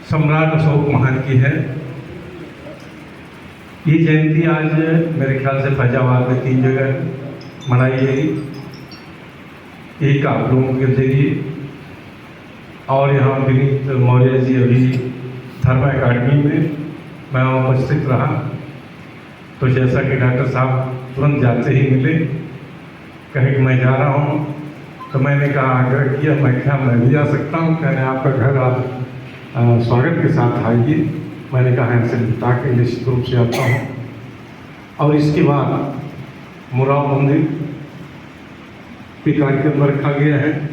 सम्राट अशोक महान की है। ये जयंती आज मेरे ख्याल से फैजाबाद में 3 जगह मनाई गई, एक आप लोगों के जरिए और यहाँ विनीत मौर्य जी अभी धर्म अकादमी में मैं उपस्थित रहा। तो जैसा कि डॉक्टर साहब तुरंत जाते ही मिले, कहे कि मैं जा रहा हूँ, तो मैंने कहा आग्रह किया, मैं भी जा सकता हूँ। कहने आपका घर आप स्वागत के साथ आइए। मैंने कहा ऐसे बता के निश्चित रूप से आता हूँ। और इसके बाद मुराव मंदिर भी कार्यक्रम रखा गया है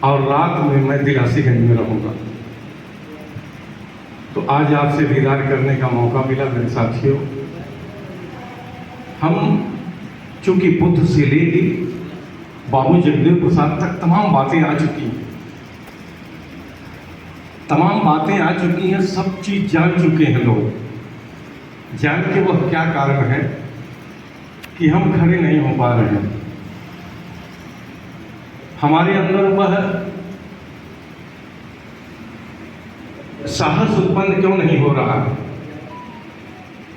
और रात में मैं दिलासीगंज में रहूँगा। तो आज आपसे दीदार करने का मौका मिला मेरे साथियों। हम चूँकि बुद्ध से लेके बाबू जगदेव प्रसाद तक तमाम बातें आ चुकी हैं, सब चीज़ जान चुके हैं लोग। जान के वह क्या कारण है कि हम खड़े नहीं हो पा रहे हैं। हमारे अंदर वह साहस उत्पन्न क्यों नहीं हो रहा है?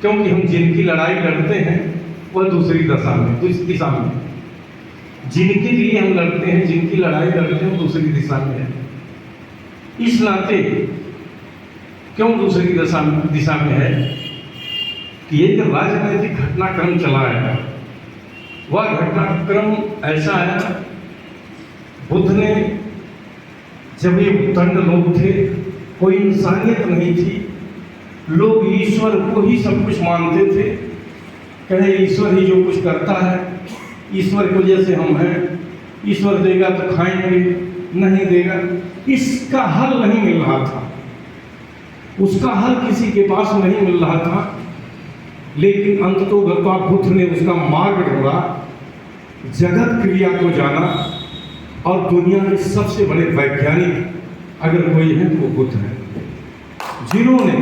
क्योंकि हम जिनकी लड़ाई लड़ते हैं वह दूसरी दिशा में, जिनके लिए हम लड़ते हैं, जिनकी लड़ाई लड़ते हैं, वो दूसरी दिशा में है। इस नाते क्यों दूसरी दिशा में है कि एक राजनीतिक घटनाक्रम चला है। वह घटनाक्रम ऐसा है, बुद्ध ने जब ये उत्तंड लोग थे, कोई इंसानियत नहीं थी, लोग ईश्वर को ही सब कुछ मानते थे। कहे ईश्वर ही जो कुछ करता है, ईश्वर की वजह से हम हैं, ईश्वर देगा तो खाएंगे, नहीं देगा। इसका हल नहीं मिल रहा था, उसका हल किसी के पास नहीं मिल रहा था। लेकिन अंततोगत्वा बुद्ध ने उसका मार्ग ढूंढा, जगत क्रिया को जाना, और दुनिया के सबसे बड़े वैज्ञानिक अगर कोई है तो वो बुद्ध है, जिन्होंने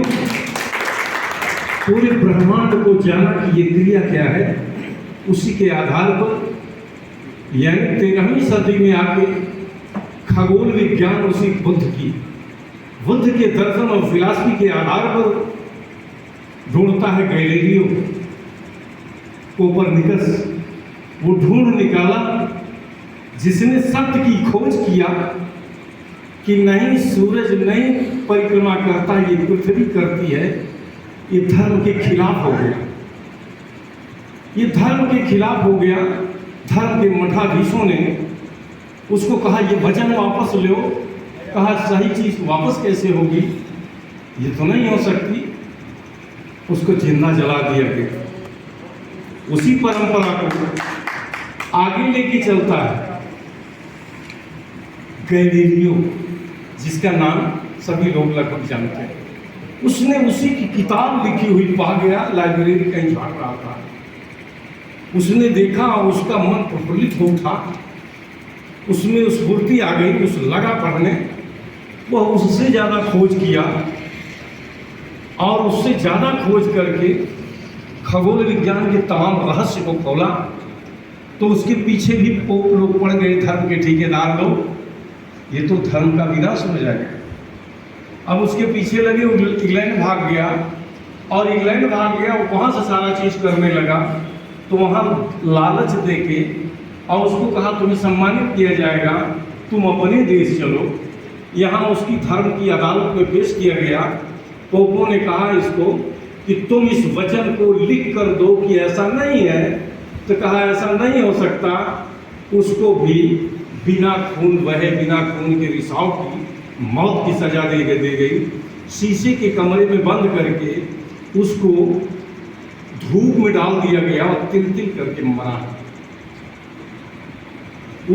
पूरे ब्रह्मांड को जाना कि ये क्रिया क्या है। उसी के आधार पर यानी 13वीं सदी में आके खगोल विज्ञान उसी बुद्ध के दर्शन और फिलॉसफी के आधार पर ढूंढता है गैलीलियो, कोपरनिकस। वो ढूंढ निकाला जिसने सत्य की खोज किया कि नहीं सूरज नहीं परिक्रमा करता, ये पृथ्वी करती है। ये धर्म के खिलाफ हो गया, ये धर्म के खिलाफ हो गया। धर्म के मठाधीशों ने उसको कहा ये वचन वापस लो। कहा सही चीज वापस कैसे होगी, ये तो नहीं हो सकती। उसको जिंदा जला दिया गया। उसी परंपरा को आगे लेके चलता है गैलीलियो, जिसका नाम सभी लोग लगभग जानते हैं। उसने उसी की किताब लिखी हुई पा गया, लाइब्रेरी कहीं झाड़ रहा था। उसने देखा, उसका मन प्रफुल्लित हो उठा, उसमें स्फूर्ति आ गई, उस लगा पढ़ने। वह उससे ज़्यादा खोज किया और उससे ज़्यादा खोज करके खगोल विज्ञान के तमाम रहस्य को खोला। तो उसके पीछे भी पोप लोग पड़ गए, धर्म के ठेकेदार लोग। ये तो धर्म का विनाश हो जाएगा। अब उसके पीछे लगे, इंग्लैंड भाग गया, और इंग्लैंड भाग गया, वो वहाँ से सारा चीज़ करने लगा। तो वहाँ लालच देके और उसको कहा तुम्हें सम्मानित किया जाएगा, तुम अपने देश चलो। यहाँ उसकी धर्म की अदालत में पेश किया गया। पोपों ने कहा इसको कि तुम इस वचन को लिख कर दो कि ऐसा नहीं है। तो कहा ऐसा नहीं हो सकता। उसको भी बिना खून बहे, बिना खून के रिसाव की मौत की सजा दे गई। शीशे के कमरे में बंद करके उसको धूप में डाल दिया गया और तिल तिल करके मरा।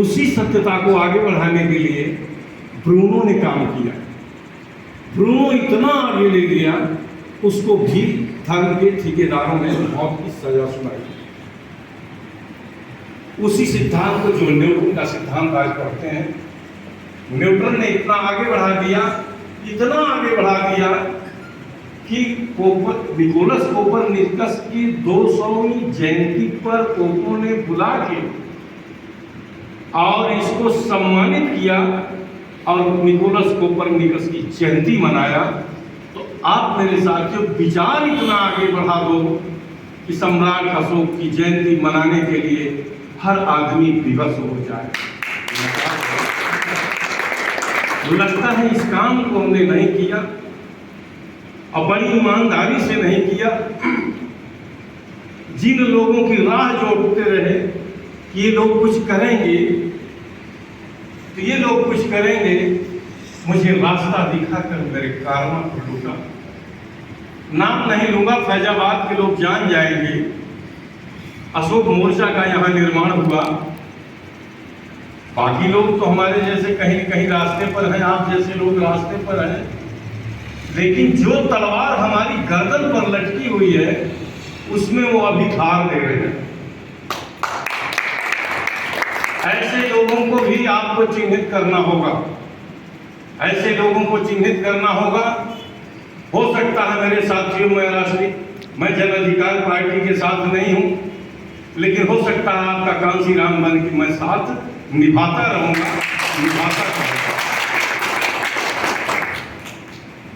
उसी सत्यता को आगे बढ़ाने के लिए ब्रूनो ने काम किया। ब्रूनो इतना आगे ले गया, उसको भी धर्म के ठेकेदारों ने मौत की सजा सुनाई। उसी सिद्धांत को जो न्यूटन का सिद्धांत आज पढ़ते हैं, न्यूटन ने इतना आगे बढ़ा दिया, इतना आगे बढ़ा दिया कि निकोलस कोपरनिकस की 200वीं जयंती पर पोपों ने बुला के और इसको सम्मानित किया और निकोलस कोपरनिकस की जयंती मनाया, तो आप मेरे साथियों विचार इतना आगे बढ़ा दो कि सम्राट अशोक की जयंती मनाने के लिए हर आदमी विवश हो जाए। लगता है इस काम को हमने नहीं किया और बड़ी ईमानदारी से नहीं किया। जिन लोगों की राह जोड़ते रहे कि ये लोग कुछ करेंगे, तो ये लोग कुछ करेंगे, मुझे रास्ता दिखाकर मेरे कारनां पर लूटा। नाम नहीं लूंगा, फैजाबाद के लोग जान जाएंगे। अशोक मोर्चा का यहाँ निर्माण हुआ। बाकी लोग तो हमारे जैसे कहीं कहीं रास्ते पर हैं, आप जैसे लोग रास्ते पर हैं, लेकिन जो तलवार हमारी गर्दन पर लटकी हुई है उसमें वो अभी धार दे रहे हैं। ऐसे लोगों को भी आपको चिन्हित करना होगा, ऐसे लोगों को चिन्हित करना होगा। हो सकता है मेरे साथियों, मैं जन अधिकार पार्टी के साथ नहीं हूं, लेकिन हो सकता है आपका कांसी राम बन के मैं साथ निभाता रहूंगा, निभाता रहूंगा।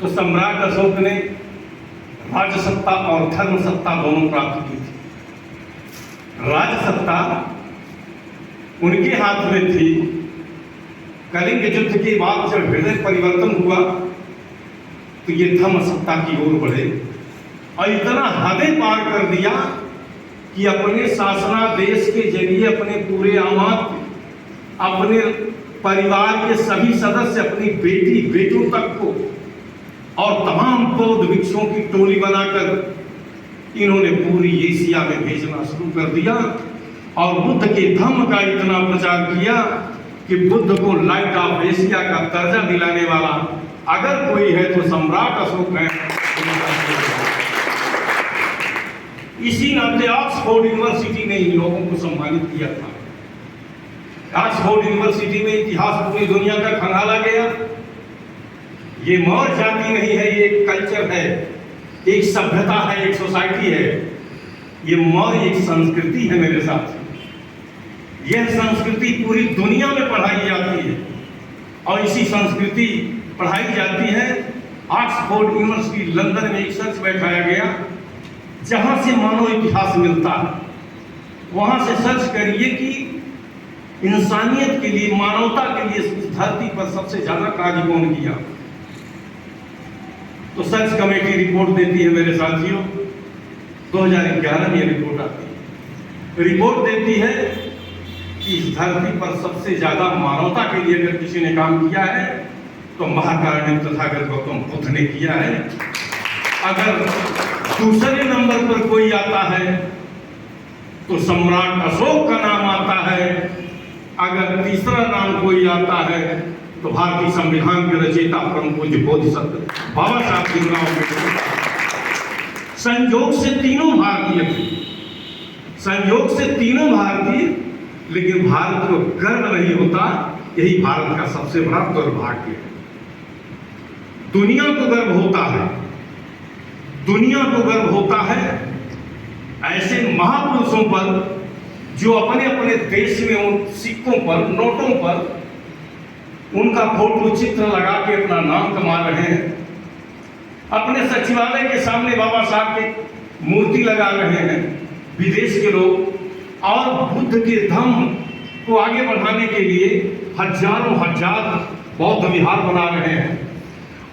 तो सम्राट अशोक ने राजसत्ता और धर्म सत्ता दोनों प्राप्त की थी। राजसत्ता उनके हाथ में थी। कलिंग युद्ध के बाद जब हृदय परिवर्तन हुआ तो ये धर्म सत्ता की ओर बढ़े और इतना हदें पार कर दिया कि अपने शासनादेश के जरिए अपने पूरे आमाद, अपने परिवार के सभी सदस्य, अपनी बेटी बेटों तक को और तमाम बौद्ध भिक्षुओं की टोली बनाकर इन्होंने पूरी एशिया में भेजना शुरू कर दिया और बुद्ध के धम्म का इतना प्रचार किया कि बुद्ध को लाइट ऑफ एशिया का दर्जा दिलाने वाला अगर कोई है तो सम्राट अशोक है। इसी नाते ऑक्सफोर्ड यूनिवर्सिटी ने इन लोगों को सम्मानित किया था। ऑक्सफोर्ड यूनिवर्सिटी में इतिहास पूरी दुनिया का खंगाला गया। ये मौर्य जाति नहीं है, ये एक कल्चर है, एक सभ्यता है, एक सोसाइटी है। ये मौर्य एक संस्कृति है मेरे साथ। यह संस्कृति पूरी दुनिया में पढ़ाई जाती है और इसी संस्कृति पढ़ाई जाती है। ऑक्सफोर्ड यूनिवर्सिटी लंदन में एक सर्च बैठाया गया जहां से मानव इतिहास मिलता है। वहां से सर्च करिए कि इंसानियत के लिए, मानवता के लिए इस धरती पर सबसे ज्यादा कार्य कौन किया। तो सर्च कमेटी रिपोर्ट देती है मेरे साथियों, 2011 में रिपोर्ट आती है। रिपोर्ट देती है कि इस धरती पर सबसे ज्यादा मानवता के लिए अगर किसी ने काम किया है तो महाकारुण्य तथागत गौतम बुद्ध ने किया है। अगर दूसरे नंबर पर कोई आता है तो सम्राट अशोक का नाम आता है। अगर तीसरा नाम कोई आता है तो भारतीय संविधान के रचयिता परम पूज्य बोधिसत्व बाबा साहब भीमराव अम्बेडकर। संयोग से तीनों भारतीय थे, संयोग से तीनों भारतीय, लेकिन भारत को गर्व नहीं होता। यही भारत का सबसे बड़ा दुर्भाग्य है। दुनिया को गर्व होता है, दुनिया को गर्व होता है ऐसे महापुरुषों पर जो अपने अपने देश में उन सिक्कों पर, नोटों पर उनका फोटो चित्र लगा के अपना नाम कमा रहे हैं। अपने सचिवालय के सामने बाबा साहब की मूर्ति लगा रहे हैं विदेश के लोग, और बुद्ध के धम्म को आगे बढ़ाने के लिए हजारों हजार बौद्ध विहार बना रहे हैं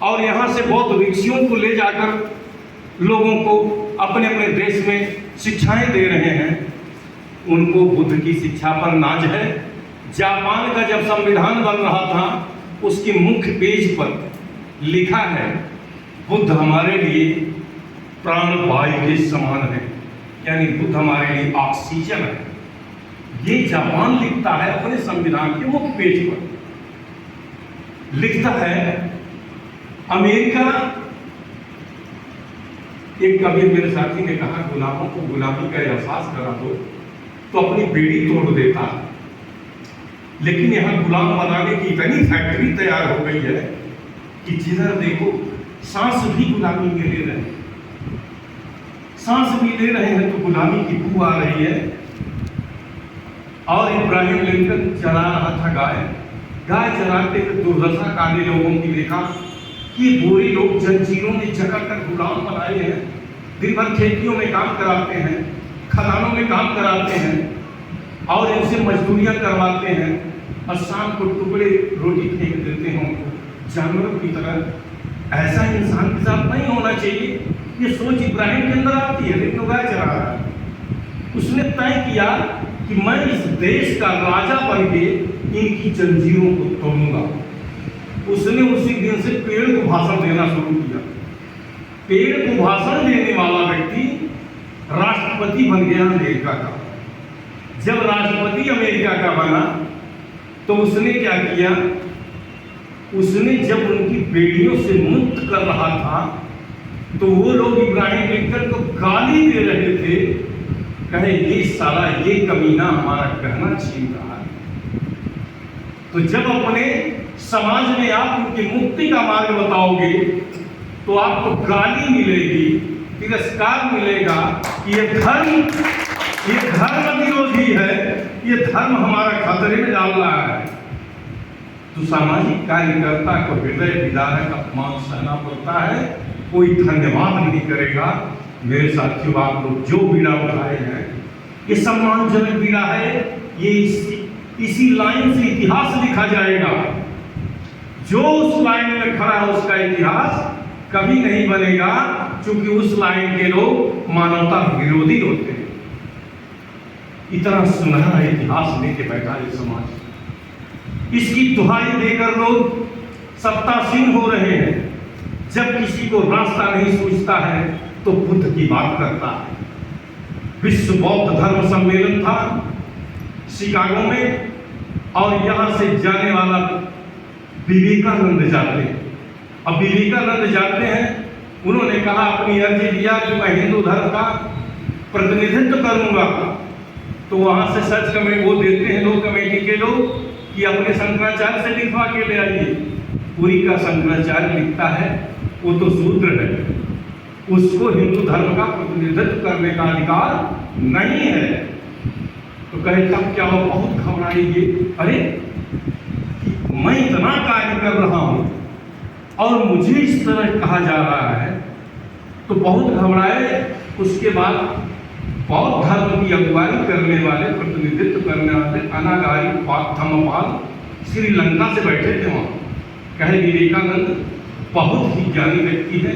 और यहाँ से बौद्ध भिक्षुओं को ले जाकर लोगों को अपने अपने देश में शिक्षाएं दे रहे हैं। उनको बुद्ध की शिक्षा पर नाज है। जापान का जब संविधान बन रहा था उसके मुख्य पेज पर लिखा है, बुद्ध हमारे लिए प्राणवायु के समान है, यानी बुद्ध हमारे लिए ऑक्सीजन है। ये जापान लिखता है अपने संविधान के मुख्य पेज पर। लिखता है अमेरिका, एक कभी मेरे साथी ने कहा गुलामों को गुलामी का एहसास करा दो तो अपनी बेड़ी तोड़ देता है, लेकिन यहाँ गुलाम बनाने की इतनी फैक्ट्री तैयार हो गई है कि जिधर देखो सांस भी गुलामी में ले रहे हैं, सांस भी ले रहे हैं तो गुलामी की बू आ रही है। और इब्राहिम लिंकन चला रहा था गाय, गाय चराते हुए दुर्दशा काले लोगों की देखा कि बुरे लोग जंजीरों में जकड़ कर गुलाम बनाए हैं, दिन भर खेतियों में काम कराते हैं, खदानों में काम कराते हैं और इनसे मजदूरियां करवाते हैं और शाम को टुकड़े रोटी फेंक देते हैं उनको जानवरों की तरह। ऐसा इंसान के साथ नहीं होना चाहिए। ये सोच इब्राहिम के अंदर आती है, लेकिन गाय चरा रहा है। उसने तय किया कि मैं इस देश का राजा बन के इनकी जंजीरों को तोड़ूंगा। उसने उसी दिन से पेड़ को भाषण देना शुरू किया। पेड़ को भाषण देने वाला व्यक्ति राष्ट्रपति बन गया अमेरिका का। जब राष्ट्रपति अमेरिका का बना तो उसने क्या किया, उसने जब उनकी बेड़ियों से मुक्त कर रहा था तो वो लोग इब्राहिम लिंकन को गाली दे रहे थे, कहे ये साला ये कमीना हमारा गहना छीन रहा है। तो जब अपने समाज में आप उनकी मुक्ति का मार्ग बताओगे तो आपको गाली मिलेगी, तिरस्कार मिलेगा कि ये धर्म विरोधी है, ये धर्म हमारा खतरे में डाल रहा है। तो सामाजिक कार्यकर्ता को हृदय विदारक अपमान सहना पड़ता है, कोई धन्यवाद नहीं करेगा। मेरे साथियों, आप लोग जो बीड़ा उठाए हैं ये सम्मानजनक बीड़ा है। ये इसी लाइन से इतिहास लिखा जाएगा। जो उस लाइन में खड़ा है उसका इतिहास कभी नहीं बनेगा, क्योंकि उस लाइन के लोग मानवता विरोधी होते हैं। इतना सुनहरा इतिहास लेके बैठा है समाज, इसकी दुहाई देकर लोग सत्तासीन हो रहे हैं। जब किसी को रास्ता नहीं सूझता है तो बुद्ध की बात करता है। विश्व बौद्ध धर्म सम्मेलन था शिकागो में, और यहां से जाने वाला विवेकानंद जाते हैं। अब विवेकानंद जाते हैं, उन्होंने कहा, अपनी अर्जी दिया कि मैं हिंदू धर्म का प्रतिनिधित्व करूंगा। तो वहां से सच कमेटी वो देते हैं लोग, कमेटी के लोग, कि अपने शंकराचार्य से लिखवा के ले आइए। पूरी का शंकराचार्य लिखता है, वो तो शूद्र है, उसको हिंदू धर्म का प्रतिनिधित्व करने का अधिकार नहीं है। तो कहे तब क्या हो, बहुत घबराएंगे, अरे मैं इतना कार्य कर रहा हूं और मुझे इस तरह कहा जा रहा है, तो बहुत घबराए। उसके बाद बौद्ध धर्म की अगुवाई करने वाले, प्रतिनिधित्व करने वाले अनागारी धम्मपाल श्रीलंका से बैठे थे वहाँ। कहे विवेकानंद बहुत ही ज्ञानी व्यक्ति है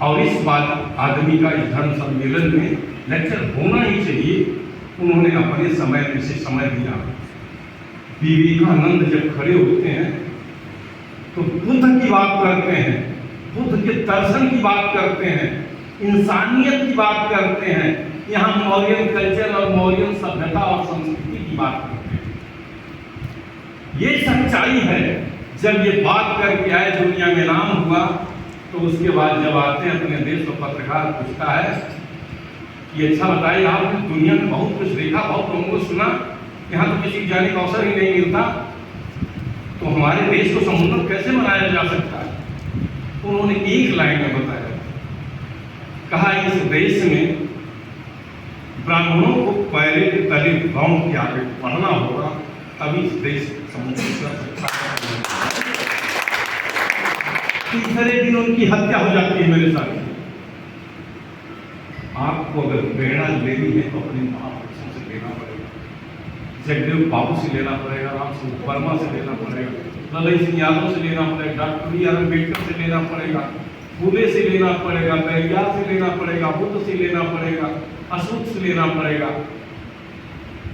और इस बात आदमी का इस धर्म सम्मेलन में लेक्चर होना ही चाहिए। उन्होंने अपने समय में से समय दिया। विवेकानंद जब खड़े होते हैं तो बुद्ध की बात करते हैं, बुद्ध के दर्शन की बात करते हैं, इंसानियत की बात करते हैं। यहाँ मौर्यन कल्चर और मौर्यन सभ्यता और संस्कृति की बात करते हैं। ये सच्चाई है। जब ये बात करके आए, दुनिया में नाम हुआ, तो उसके बाद जब आते हैं अपने देश तो पत्रकार पूछता है कि अच्छा बताइए, आपने दुनिया में बहुत कुछ देखा, बहुत लोगों को सुना, यहाँ तो किसी जाने का अवसर ही नहीं मिलता, तो हमारे देश को समुन्नत कैसे बनाया जा सकता है? उन्होंने एक लाइन में बताया, कहा इस देश में ब्राह्मणों को पैरे के तले गांव के आगे पढ़ना होगा, तभी इस देश समुन्नत। तीसरे दिन उनकी हत्या हो जाती है। मेरे साथ आपको अगर प्रेरणा लेनी है तो अपने महापुरुषों से लेना पड़ेगा। जगदेव बाबू से लेना पड़ेगा, राम सिंह वर्मा से लेना पड़ेगा, ललित सिंह यादव से लेना पड़ेगा, डॉक्टर बी आर अम्बेडकर से लेना पड़ेगा, फूले से लेना पड़ेगा, बैरियार से लेना पड़ेगा, बुद्ध से लेना पड़ेगा, अशोक से लेना पड़ेगा।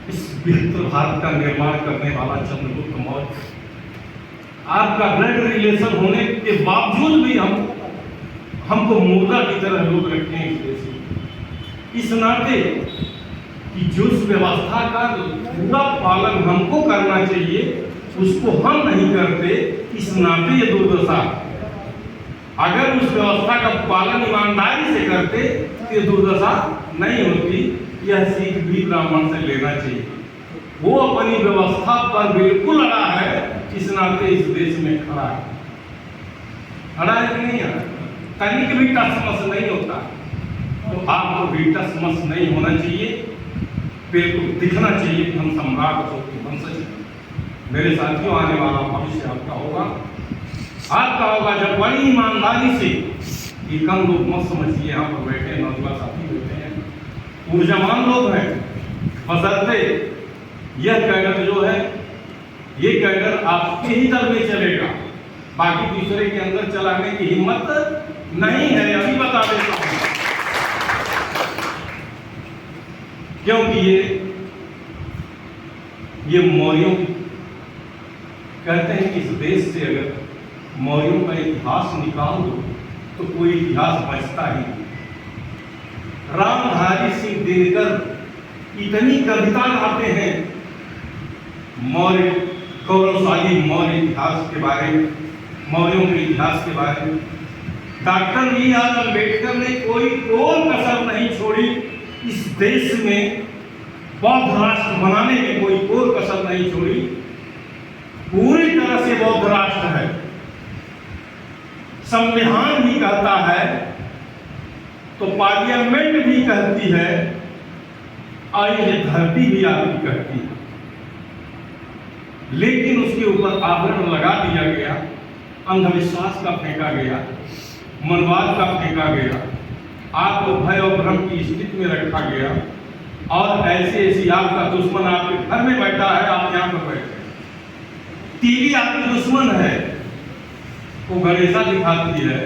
इस बेहतर भारत का निर्माण करने वाला चंद्रगुप्त मौर्य, आपका ब्लड रिलेशन होने के बावजूद भी हमको मुर्दा की तरह लोग रखते हैं इस देश में। इस नाते कि जो उस व्यवस्था का पूरा पालन हमको करना चाहिए उसको हम नहीं करते, इस नाते ये दुर्दशा। अगर उस व्यवस्था का पालन ईमानदारी से करते तो ये दुर्दशा नहीं होती। यह सीख भी ब्राह्मण से लेना चाहिए। वो अपनी व्यवस्था पर बिल्कुल अड़ा है, इस नाते इस देश में खड़ा है। खड़ा है कि नहीं है? तनिक भी टसमस नहीं होता। तो आपको भी टसमस नहीं होना चाहिए, बिल्कुल दिखना चाहिए कि हम सम्राट अशोक के वंशज हैं। मेरे साथियों, आने वाला भविष्य आपका होगा जब बड़ी ईमानदारी से, ये कम लोग मत समझिए, यहाँ पर बैठे नौजवान साथी बैठे हैं, ऊर्जावान लोग हैं, बशर्ते यह कैडर जो है, ये कैडर आपके ही दल में चलेगा, बाकी दूसरे के अंदर चलाने की हिम्मत नहीं है, अभी बता देता हूं। क्योंकि ये मौर्यों, कहते हैं कि इस देश से अगर मौर्यों का इतिहास निकाल दो तो कोई इतिहास बचता ही नहीं। रामधारी सिंह दिनकर इतनी कविता गाते हैं मौर्य, गौरवशाली मौर्य इतिहास के बारे में, मौर्यों के इतिहास के बारे में। डॉक्टर B.आर. अम्बेडकर ने कोई कसर नहीं छोड़ी, इस देश में बौद्ध राष्ट्र बनाने में कोई कसर नहीं छोड़ी, पूरी तरह से बौद्ध राष्ट्र है। संविधान भी कहता है तो पार्लियामेंट भी कहती है और ये धरती भी आपकी कहती है, लेकिन उसके ऊपर आवरण लगा दिया गया, अंधविश्वास का फेंका गया, मनवाद का फेंका गया, आपको भय और भ्रम की स्थिति में रखा गया, और ऐसी आपका दुश्मन आपके घर में बैठा है, आप यहाँ पर बैठे, टीवी आपकी दुश्मन है, वो गणेशा दिखाती है,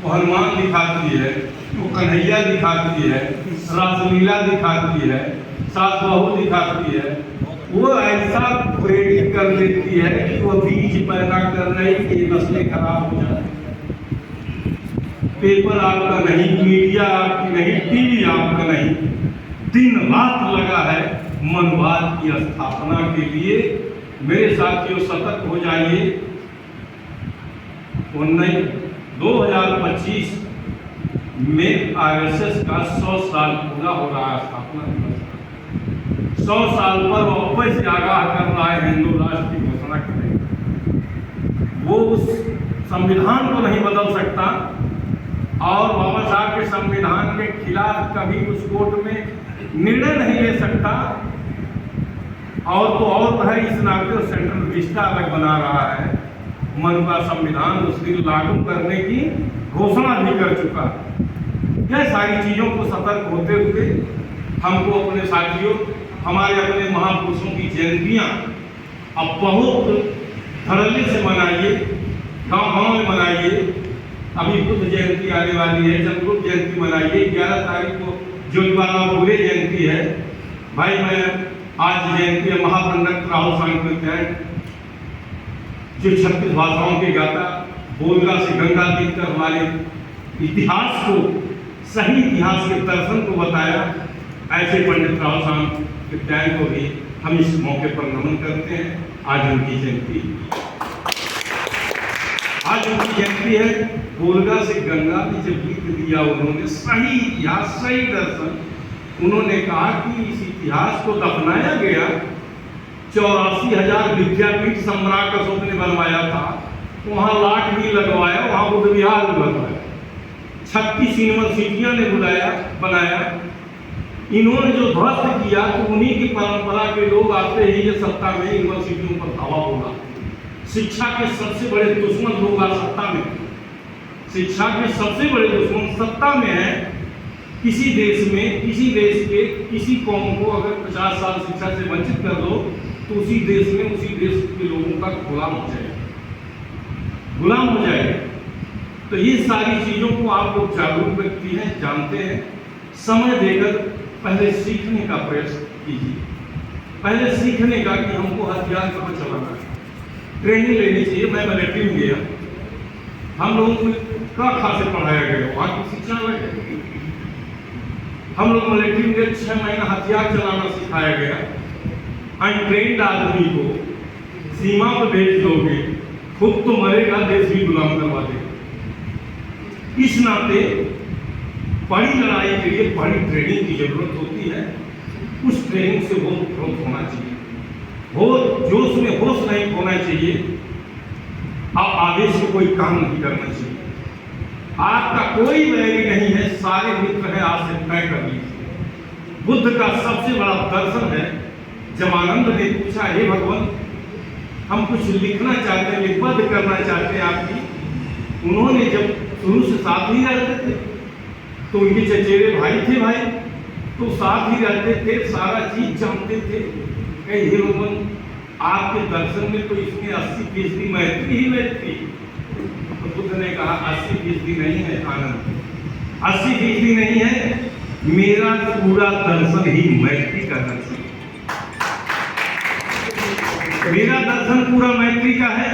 वो हनुमान दिखाती है, वो कन्हैया दिखाती है, रासलीला दिखाती है, सास बहू दिखाती है, वो ऐसा प्रेरित कर देती है कि वो बीज पैदा कर रही कि नस्लें खराब हो जाए। पेपर आपका नहीं, मीडिया आपकी नहीं, टीवी आपका नहीं, दिन रात लगा है मनवाद की स्थापना के लिए। मेरे साथियों, सतर्क हो जाइए। 2025 में आरएसएस का 100 साल पूरा हो रहा है, स्थापना दिवस। 100 साल पर वापस से आगाह कर रहा है हिंदू राष्ट्र की घोषणा करेगा। वो उस संविधान को नहीं बदल सकता और बाबा साहब के संविधान के खिलाफ कभी उस कोर्ट में निर्णय नहीं ले सकता। और तो और है, इस नाते सेंट्रल विस्टा अलग बना रहा है, मन का संविधान उस दिन लागू करने की घोषणा भी कर चुका। यह सारी चीजों को सतर्क होते हुए हमको अपने साथियों, हमारे अपने महापुरुषों की जयंतियां अब बहुत धड़ल्ले से मनाइए, गांव-गांव में मनाइए। अभी बुद्ध जयंती आने वाली है, चंद्रगुप्त जयंती मनाइए। 11 तारीख को ज्योतिबा फुले जयंती है। भाई, मैं आज जयंती है महापंडित राहुल सांकृत्यायन, जो 36 भाषाओं के गाता, बोलगा से गंगा देखकर हमारे इतिहास को, सही इतिहास के दर्शन को बताया। ऐसे पंडित राहुल सांकृत्यायन को भी हम इस मौके पर नमन करते हैं। आज उनकी जयंती है। बोलगा से गंगा में जब लिख दिया उन्होंने, सही इतिहास, सही दर्शन, उन्होंने कहा कि इस इतिहास को दफनाया गया। 84,000 विद्यापीठ सम्राट अशोक ने बनवाया था, वहां लाट भी लगवाया, वहां बुद्ध विहार भी बनवाया, 36 यूनिवर्सिटियां ने बनाया। इन्होंने जो ध्वस्त किया तो उन्हीं की परंपरा के लोग आते ही ये सत्ता में यूनिवर्सिटियों पर धावा बोला। शिक्षा के सबसे बड़े दुश्मन लोग आज सत्ता में, शिक्षा के सबसे बड़े दुश्मन सत्ता में है। किसी देश में, किसी देश के किसी कौम को अगर 50 साल शिक्षा से वंचित कर दो तो उसी देश में, उसी देश के लोगों का गुलाम हो जाएगा। तो ये सारी चीजों को आप लोग जागरूक व्यक्ति हैं, जानते हैं। समय देकर पहले सीखने का प्रयास कीजिए, पहले सीखने का कि हमको हथियार कहाँ चलाना है, ट्रेनिंग लेनी चाहिए। मैं मिलिट्री में गया, हम लोगों को क से पढ़ाया गया, वहाँ की शिक्षा अलग है। हम लोग मिलिट्री में गए, 6 महीना हथियार चलाना सिखाया गया। अनट्रेन्ड आदमी को सीमा पर भेज दोगे, खुद तो मरेगा, देश भी गुलाम करवा देगा। इस नाते बड़ी लड़ाई के लिए बड़ी ट्रेनिंग की जरूरत होती है। उस ट्रेनिंग से वो ग्रोथ होना चाहिए, वो जोश में होश नहीं होना चाहिए। आप आदेश से कोई काम नहीं करना चाहिए। आपका कोई वैरी नहीं है, सारे मित्र हैं, आज से तय कर लीजिए। बुद्ध का सबसे बड़ा दर्शन है, जब आनंद ने पूछा, हे भगवान, हम कुछ लिखना चाहते हैं, लिखबद्ध करना चाहते हैं आपकी। उन्होंने जब शुरू से साथ ही रहते थे, तो उनके चचेरे भाई थे भाई, तो साथ ही रहते थे, सारा चीज जानते थे। कहीं हीरोमन आपके दर्शन में तो इसमें 80% मैत्री ही मैत्री। तो बुद्ध ने कहा 80% नहीं है आनंद, 80% नहीं है, मेरा पूरा दर्शन ही मैत्री का दर्शन। मेरा दर्शन पूरा मैत्री का है।